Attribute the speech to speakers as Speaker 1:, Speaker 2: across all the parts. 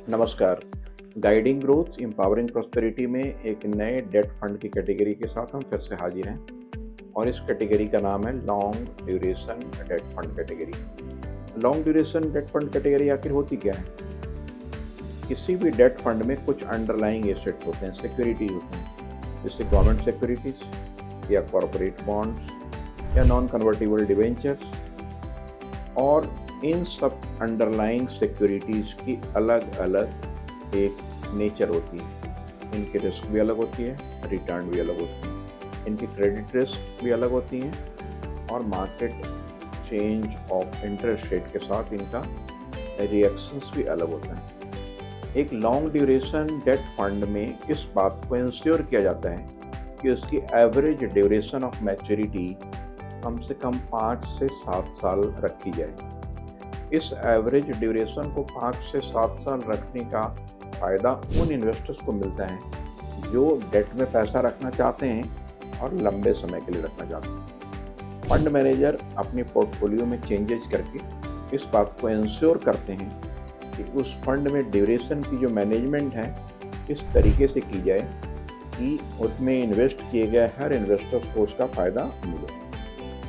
Speaker 1: नमस्कार। Guiding growth empowering prosperity में एक नए डेट फंड की कैटेगरी के साथ हम फिर से हाजिर हैं और इस कैटेगरी का नाम है long duration debt fund category. Long duration debt fund category आखिर होती क्या है? किसी भी डेट फंड में कुछ अंडरलाइंग एसेट्स होते हैं, सिक्योरिटीज होते हैं, जैसे गवर्नमेंट सिक्योरिटीज या कॉरपोरेट बॉन्ड्स या नॉन कन्वर्टिबल डिवेंचर्स, और इन सब अंडरलाइंग सिक्योरिटीज़ की अलग अलग एक नेचर होती है। इनकी रिस्क भी अलग होती है, रिटर्न भी अलग होती है, इनकी क्रेडिट रिस्क भी अलग होती है और market change of interest rate के साथ इनका रिएक्शंस भी अलग होता है। एक लॉन्ग ड्यूरेशन डेट फंड में इस बात को इंश्योर किया जाता है कि उसकी एवरेज ड्यूरेशन ऑफ मैच्योरिटी कम से कम 5 से 7 साल रखी जाए। इस एवरेज ड्यूरेशन को 5 से 7 साल रखने का फ़ायदा उन इन्वेस्टर्स को मिलता है जो डेट में पैसा रखना चाहते हैं और लंबे समय के लिए रखना चाहते हैं। फंड मैनेजर अपने पोर्टफोलियो में चेंजेस करके इस बात को इंश्योर करते हैं कि उस फंड में ड्यूरेशन की जो मैनेजमेंट है इस तरीके से की जाए कि उसमें इन्वेस्ट किए गए हर इन्वेस्टर को उसका फ़ायदा मिले।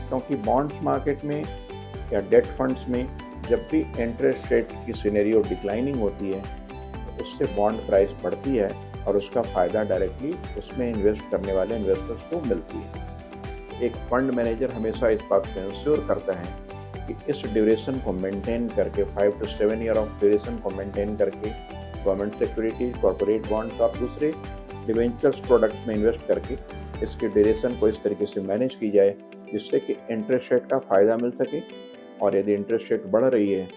Speaker 1: क्योंकि बॉन्ड्स मार्केट में या डेट फंड्स में जब भी इंटरेस्ट रेट की सिनेरियो डिक्लाइनिंग होती है तो उससे बॉन्ड प्राइस बढ़ती है और उसका फ़ायदा डायरेक्टली उसमें इन्वेस्ट करने वाले इन्वेस्टर्स को मिलती है। एक फंड मैनेजर हमेशा इस बात को इंश्योर करता है कि इस ड्यूरेशन को मेंटेन करके 5 to 7 ईयर ऑफ ड्यूरेशन को मेंटेन करके गवर्नमेंट सिक्योरिटीज, कॉरपोरेट बॉन्ड्स और दूसरे डिवेंचर्स प्रोडक्ट में इन्वेस्ट करके इसके ड्यूरेशन को इस तरीके से मैनेज की जाए जिससे कि इंटरेस्ट रेट का फ़ायदा मिल सके और यदि इंटरेस्ट रेट बढ़ रही है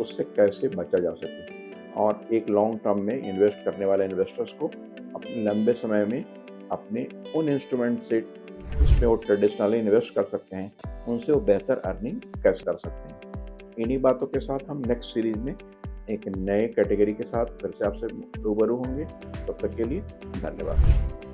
Speaker 1: उससे कैसे बचा जा सके, और एक लॉन्ग टर्म में इन्वेस्ट करने वाले इन्वेस्टर्स को अपने लंबे समय में अपने उन इंस्ट्रूमेंट से जिसमें वो ट्रेडिशनली इन्वेस्ट कर सकते हैं उनसे वो बेहतर अर्निंग कैसे कर सकते हैं। इन्हीं बातों के साथ हम नेक्स्ट सीरीज़ में एक नए कैटेगरी के साथ फिर से आपसे रूबरू होंगे। तब तक के लिए धन्यवाद।